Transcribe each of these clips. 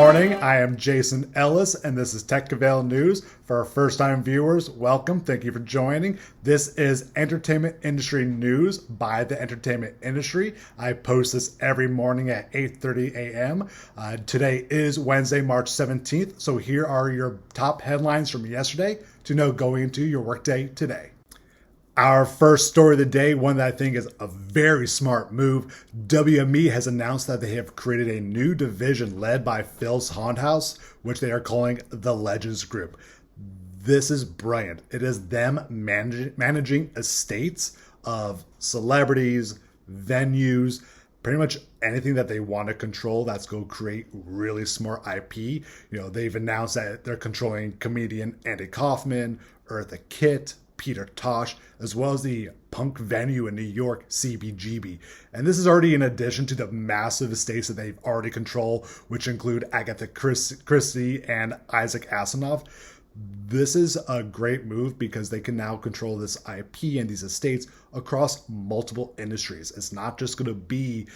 morning. I am Jason Ellis, and this is TechCavail News. For our first-time viewers, welcome. Thank you for joining. This is entertainment industry news by the entertainment industry. I post this every morning at 8:30 a.m. Today is Wednesday, March 17th, so here are your top headlines from yesterday to know going into your workday today. Our first story of the day, one that I think is a very smart move. WME has announced that they have created a new division led by Phil Sondhaus, which they are calling the Legends Group. This is brilliant. It is them managing estates of celebrities, venues, pretty much anything that they want to control that's going to create really smart IP. They've announced that they're controlling comedian Andy Kaufman, Eartha Kitt, Peter Tosh, as well as the punk venue in New York, CBGB. And this is already in addition to the massive estates that they've already controlled, which include Agatha Christie and Isaac Asimov. This is a great move because they can now control this IP and these estates across multiple industries. It's not just going to be,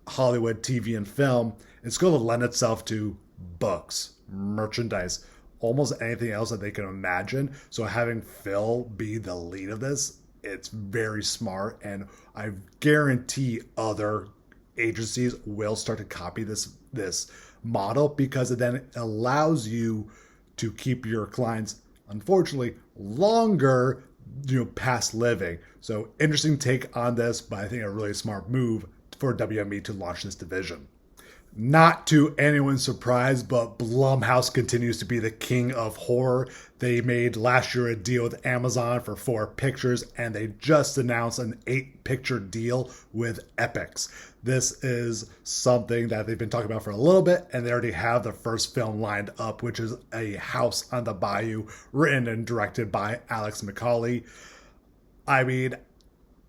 Hollywood, TV, and film. It's going to lend itself to books, merchandise, almost anything else that they can imagine. So having Phil be the lead of this, it's very smart, and I guarantee other agencies will start to copy this model because it then allows you to keep your clients, unfortunately, longer, past living. So interesting take on this, but I think a really smart move for WME to launch this division. Not to anyone's surprise, but Blumhouse continues to be the king of horror. They made last year a deal with Amazon for 4 pictures, and they just announced an 8-picture deal with EPIX. This is something that they've been talking about for a little bit, and they already have the first film lined up, which is A House on the Bayou, written and directed by Alex McCauley. I mean,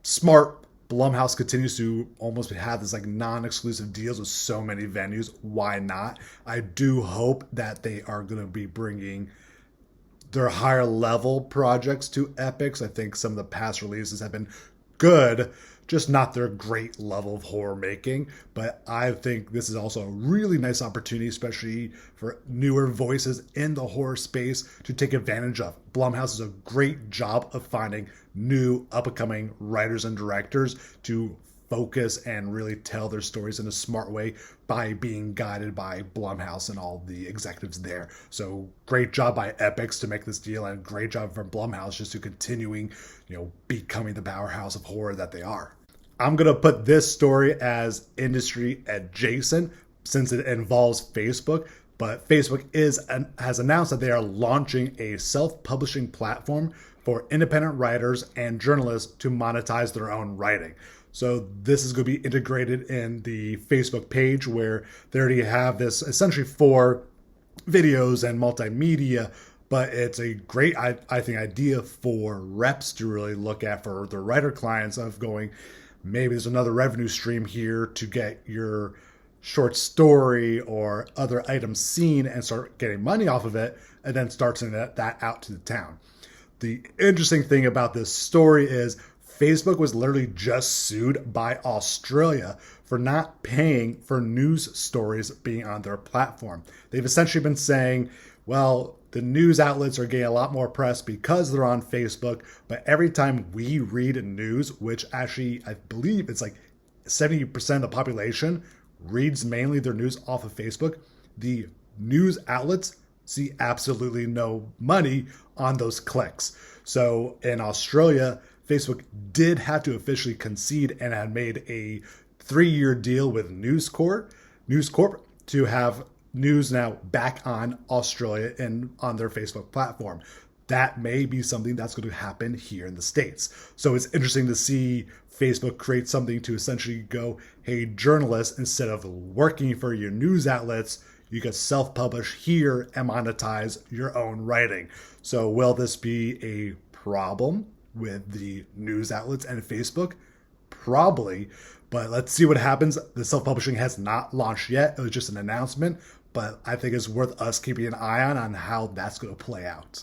smart. Blumhouse continues to almost have this non-exclusive deals with so many venues. Why not? I do hope that they are going to be bringing their higher level projects to EPIX. I think some of the past releases have been good, just not their great level of horror making. But I think this is also a really nice opportunity, especially for newer voices in the horror space, to take advantage of. Blumhouse does a great job of finding new up-and-coming writers and directors to focus and really tell their stories in a smart way by being guided by Blumhouse and all the executives there. So great job by EPIX to make this deal, and great job from Blumhouse just to continuing, becoming the powerhouse of horror that they are. I'm going to put this story as industry adjacent since it involves Facebook, but Facebook has announced that they are launching a self-publishing platform for independent writers and journalists to monetize their own writing. So this is going to be integrated in the Facebook page where they already have this essentially for videos and multimedia, but it's a great, I think, idea for reps to really look at for their writer clients of going, maybe there's another revenue stream here to get your short story or other items seen and start getting money off of it, and then start sending that out to the town. The interesting thing about this story is Facebook was literally just sued by Australia for not paying for news stories being on their platform. They've essentially been saying, well, the news outlets are getting a lot more press because they're on Facebook, but every time we read news, which actually I believe it's 70% of the population reads mainly their news off of Facebook, the news outlets see absolutely no money on those clicks. So in Australia, Facebook did have to officially concede and had made a 3-year deal with News Corp to have news now back on Australia and on their Facebook platform. That may be something that's going to happen here in the States. So it's interesting to see Facebook create something to essentially go, hey, journalists, instead of working for your news outlets, you can self-publish here and monetize your own writing. So will this be a problem with the news outlets and Facebook? Probably, but let's see what happens. The self-publishing has not launched yet. It was just an announcement, but I think it's worth us keeping an eye on how that's going to play out.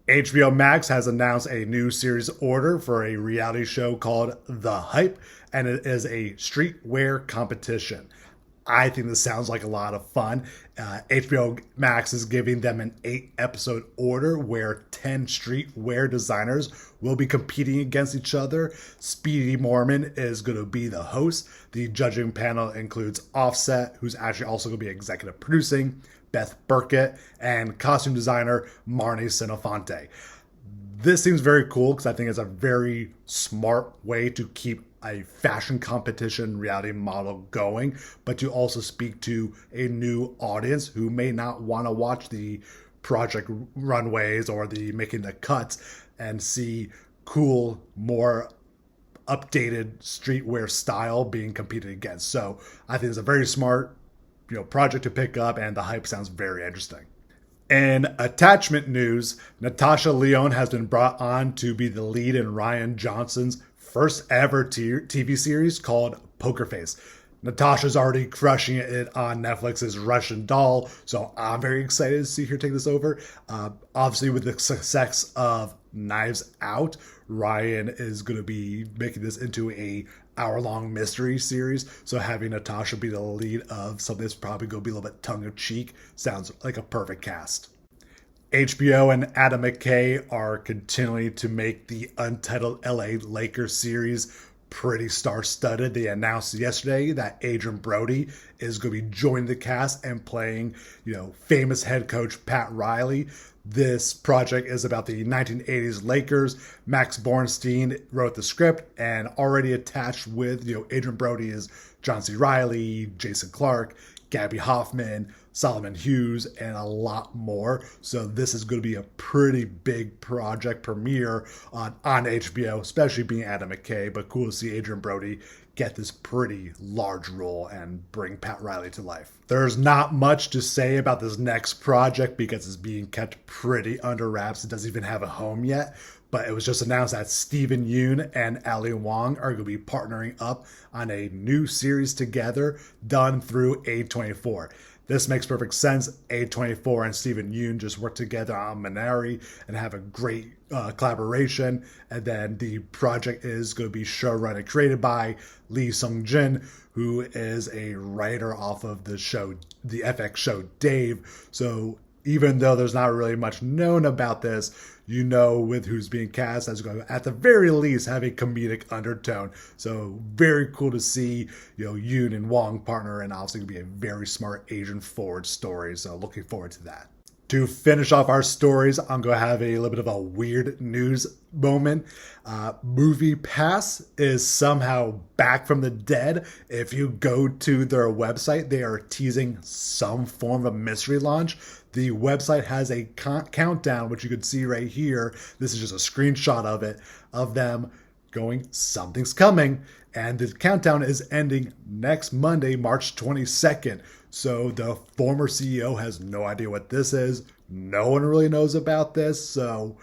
HBO Max has announced a new series order for a reality show called The Hype, and it is a streetwear competition. I think this sounds like a lot of fun. HBO Max is giving them an 8-episode order where 10 streetwear designers will be competing against each other. Speedy Mormon is going to be the host. The judging panel includes Offset, who's actually also going to be executive producing, Beth Burkett, and costume designer Marnie Sinofonte. This seems very cool because I think it's a very smart way to keep a fashion competition reality model going, but to also speak to a new audience who may not want to watch the project runways or the making the cuts and see cool, more updated streetwear style being competed against. So I think it's a very smart, project to pick up, and the hype sounds very interesting. In attachment news, Natasha Lyonne has been brought on to be the lead in Rian Johnson's first ever TV series called Poker Face. Natasha's already crushing it on Netflix's Russian Doll, so I'm very excited to see her take this over. Obviously, with the success of Knives Out, Ryan is going to be making this into a hour-long mystery series, so having Natasha be the lead of something that's probably going to be a little bit tongue-in-cheek sounds like a perfect cast. HBO and Adam McKay are continuing to make the Untitled LA Lakers series pretty star-studded. They announced yesterday that Adrian Brody is going to be joining the cast and playing, famous head coach Pat Riley. This project is about the 1980s Lakers. Max Bornstein wrote the script, and already attached with, Adrian Brody is John C. Reilly, Jason Clarke, Gabby Hoffman, Solomon Hughes, and a lot more. So this is going to be a pretty big project premiere on HBO, especially being Adam McKay, but cool to see Adrian Brody get this pretty large role and bring Pat Riley to life. There's not much to say about this next project because it's being kept pretty under wraps. It doesn't even have a home yet, but it was just announced that Steven Yeun and Ali Wong are going to be partnering up on a new series together done through A24. This makes perfect sense. A24 and Steven Yeun just work together on Minari and have a great collaboration. And then the project is going to be showrun and created by Lee Sung-jin, who is a writer off of the show, the FX show Dave. So even though there's not really much known about this, with who's being cast as going to, at the very least, have a comedic undertone. So very cool to see, Yoon and Wong partner, and obviously be a very smart Asian forward story. So looking forward to that. To finish off our stories, I'm going to have a little bit of a weird news moment. MoviePass is somehow back from the dead. If you go to their website, they are teasing some form of mystery launch. The website has a countdown, which you can see right here. This is just a screenshot of it, of them going, something's coming. And the countdown is ending next Monday, March 22nd. So the former CEO has no idea what this is. No one really knows about this. So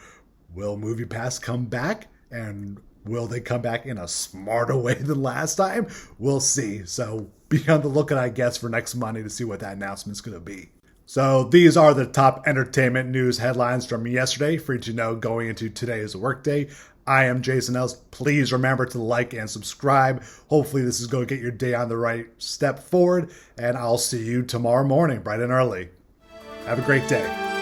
will MoviePass come back? And will they come back in a smarter way than last time? We'll see. So be on the lookout, I guess, for next Monday to see what that announcement's going to be. So these are the top entertainment news headlines from yesterday for you to know going into today's workday. I am Jason Els. Please remember to like and subscribe. Hopefully this is going to get your day on the right step forward, and I'll see you tomorrow morning, bright and early. Have a great day.